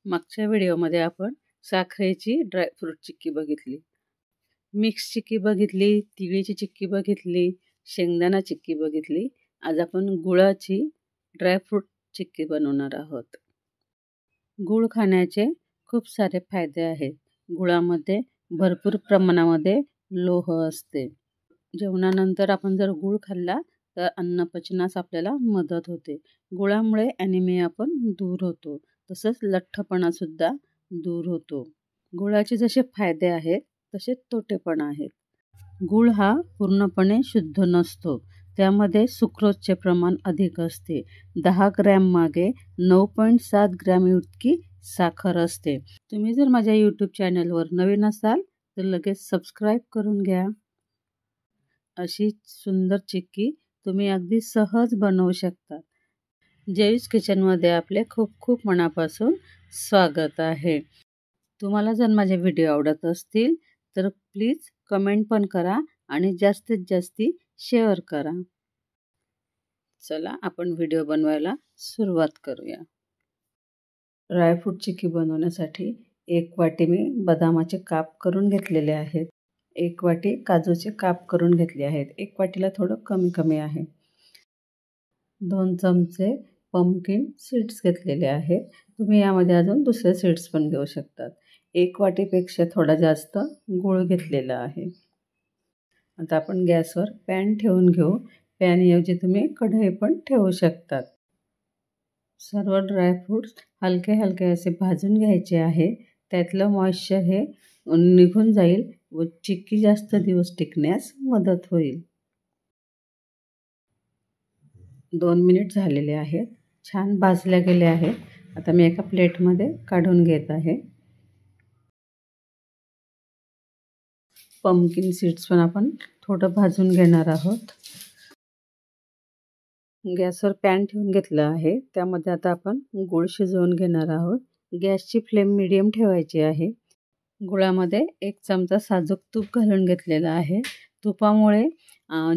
मागच्या व्हिडिओमध्ये आपण साखरेची ड्रायफ्रूट चिक्की बघितली, मिक्स चिक्की बघितली, तिळीची चिक्की बघितली, शेंगदाणा चिक्की बघितली. आज आपण गुळाची ड्रायफ्रूट चिक्की बनवणार आहोत. गुळ खाण्याचे खूप सारे फायदे आहेत. गुळामध्ये भरपूर प्रमाणामध्ये लोह असते. जेवणानंतर आपण जर गुळ खाल्ला तर अन्न पचनास आपल्याला मदत होते. गुळामुळे ॲनिमिया पण दूर होतो. तसंच लठ्ठपणा सुद्धा दूर होतो. गुळाचे जसे फायदे आहेत तसे तोटे पण आहेत. गुळ हा पूर्णपणे शुद्ध नसतो. त्यामध्ये सुक्रोजचे प्रमाण अधिक असते. 10 ग्रॅम मागे 9.7 ग्रॅम इतकी साखर असते. तुम्ही जर माझ्या यूट्यूब चॅनलवर नवीन असाल तर लगेच सबस्क्राईब करून घ्या. अशी सुंदर चिक्की तुम्ही अगदी सहज बनवू शकता. जयूस किचनमध्ये आपले खूप खूप मनापासून स्वागत आहे. तुम्हाला जर माझे व्हिडिओ आवडत असतील तर प्लीज कमेंट पण करा आणि जास्तीत जास्त शेअर करा. चला आपण व्हिडिओ बनवायला सुरुवात करूया. ड्रायफ्रूट चिक्की बनवण्यासाठी 1 वाटी मी बदामाचे काप करून घेतलेले आहेत. 1 वाटी काजूचे काप करून घेतले आहेत. 1 वाटीला थोडं कमी आहे. 2 चमचे पंपकिन सीड्स घेतलेले आहेत. तुम्ही यामध्ये अजून दुसरे सीड्स पण घेऊ शकतात. 1 वाटीपेक्षा थोडा जास्त गूळ घेतलेला आहे. आता आपण गॅसवर पॅन ठेवून घेऊ. पॅनऐवजी तुम्ही कढई पण ठेवू शकतात. सर्व ड्रायफ्रूट्स हलके हलके असे भाजून घ्यायचे आहे. त्यातलं मॉइश्चर हे निघून जाईल व चिक्की जास्त दिवस टिकण्यास मदत होईल. 2 मिनिट झालेले आहेत. छान भाजल्या गेले आहेत. आता मी एका प्लेटमध्ये काढून घेत आहे. पंपकिन सीड्स पण आपण थोडं भाजून घेणार आहोत. गॅसवर पॅन ठेवून घेतला आहे. त्यामध्ये आता आपण गूळ शिजवून घेणार आहोत. गॅसची फ्लेम मीडियम ठेवायची आहे. गुळामध्ये 1 चमचा साजूक तूप घालून घेतलेलं आहे. तुपामुळे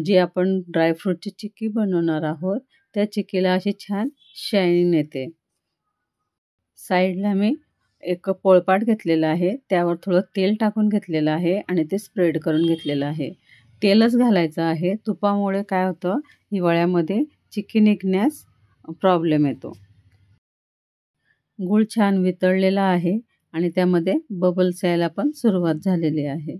जी आपण ड्रायफ्रूटची चिक्की बनवणार आहोत त्या चिक्कीला अशी छान शायनिंग येते. साईडला मी एक पोळपाट घेतलेला आहे. त्यावर थोडं तेल टाकून घेतलेलं आहे आणि ते स्प्रेड करून घेतलेलं आहे. तेलच घालायचं आहे. तुपामुळे काय होतं, हिवाळ्यामध्ये चिक्की निघण्यास प्रॉब्लेम येतो. गूळ छान वितळलेला आहे आणि त्यामध्ये बबल्स यायला पण सुरुवात झालेली आहे.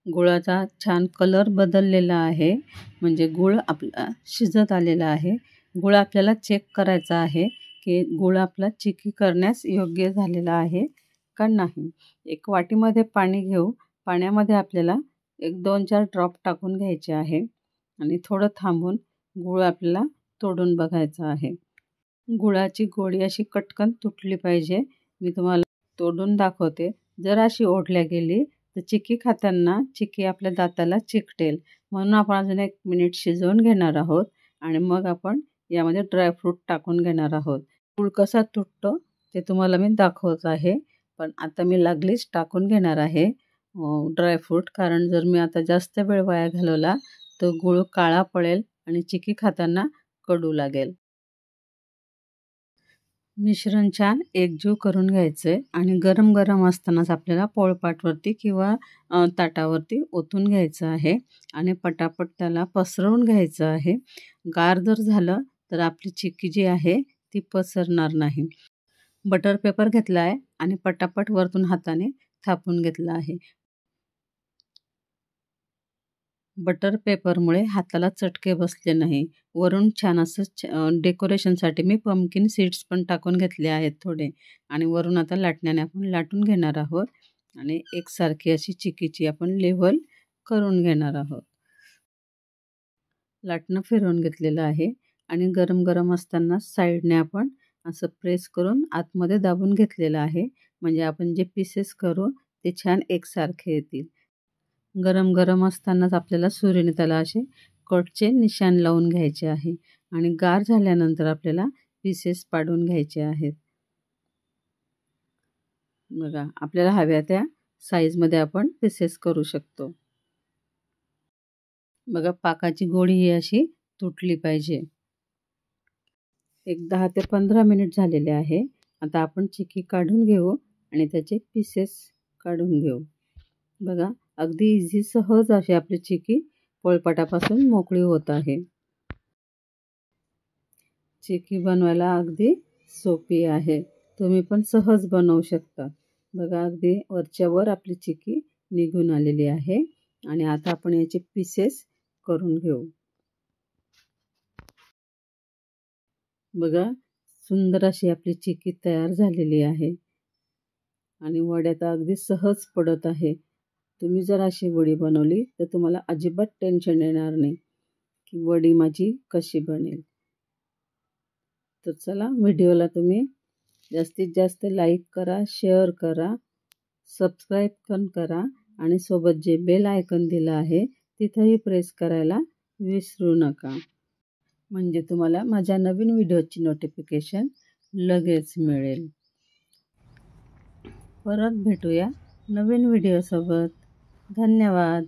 गुळाचा छान कलर बदललेला आहे, म्हणजे गूळ आपला शिजत आलेला आहे. गूळ आपल्याला चेक करायचा आहे की गूळ आपला चिक्की करण्यास योग्य झालेला आहे का नाही. 1 वाटीमध्ये पाणी घेऊ. पाण्यामध्ये आपल्याला 1-2-4 ड्रॉप टाकून घ्यायचे आहे आणि थोडं थांबून गूळ आपल्याला तोडून बघायचा आहे. गुळाची गोळी अशी कटकन तुटली पाहिजे. मी तुम्हाला तोडून दाखवते. जर अशी ओढल्या गेली तर चिक्की खाताना चिक्की आपल्या दाताला चिकटेल. म्हणून आपण अजून 1 मिनिट शिजवून घेणार आहोत आणि मग आपण यामध्ये ड्रायफ्रूट टाकून घेणार आहोत. गूळ कसा तुटतो ते तुम्हाला मी दाखवत आहे. पण आता मी लागलीच टाकून घेणार आहे ड्रायफ्रूट. कारण जर मी आता जास्त वेळ वाया घालवला तर गूळ काळा पडेल आणि चिक्की खाताना कडू लागेल. मिश्रण छान एकजीव करून घ्यायचे आणि गरम गरम असतानाच आपल्याला पोळपाटवरती किंवा ताटावरती ओतून घ्यायचं आहे आणि पटापट त्याला पसरवून घ्यायचं आहे. गार जर झालं तर आपली चिक्की जी आहे ती पसरणार नाही. बटर पेपर घेतला आहे आणि पटापट वरतून हाताने थापून घेतला आहे. बटर पेपरमुळे हाताला चटके बसले नाही. वरून छान असं डेकोरेशनसाठी मी पंपकिन सीड्स पण टाकून घेतले आहेत थोडे आणि वरून आता लाटण्याने आपण लाटून घेणार आहोत आणि एकसारखी अशी चिक्कीची आपण लेव्हल करून घेणार आहोत. लाटणं फिरवून घेतलेलं आहे आणि गरम गरम असताना साईडने आपण असं प्रेस करून आतमध्ये दाबून घेतलेलं आहे. म्हणजे आपण जे पीसेस करू ते छान एकसारखे येतील. गरम गरम असतानाच आपल्याला सुरीने त्याला असे कटचे निशाण लावून घ्यायचे आहे आणि गार झाल्यानंतर आपल्याला पीसेस पाडून घ्यायचे आहेत. बघा, आपल्याला हव्या त्या साईजमध्ये आपण पीसेस करू शकतो. बघा, पाकाची गोळी ही अशी तुटली पाहिजे. एक 10 ते 15 मिनिट झालेले आहे. आता आपण चिक्की काढून घेऊ आणि त्याचे पीसेस काढून घेऊ. बघा, अगदी इझी सहज अशी आपली चिक्की पोळपाटापासून मोकळी होत आहे. चिक्की बनवायला अगदी सोपी आहे. तुम्ही पण सहज बनवू शकता. बघा, अगदी वरच्या वर आपली चिक्की निघून आलेली आहे आणि आता आपण याचे पीसेस करून घेऊ. बघा, सुंदर अशी आपली चिक्की तयार झालेली आहे आणि वड्या तर अगदी सहज पडत आहे. तुम्ही जर अशी वडी बनवली तर तुम्हाला अजिबात टेन्शन येणार नाही की वडी माझी कशी बनेल. तर चला, व्हिडिओला तुम्ही जास्तीत जास्त लाईक करा, शेअर करा, सबस्क्राईब पण करा आणि सोबत जे बेल आयकॉन दिलं आहे तिथंही प्रेस करायला विसरू नका. म्हणजे तुम्हाला माझ्या नवीन व्हिडिओची नोटिफिकेशन लगेच मिळेल. परत भेटूया नवीन व्हिडिओसोबत. धन्यवाद.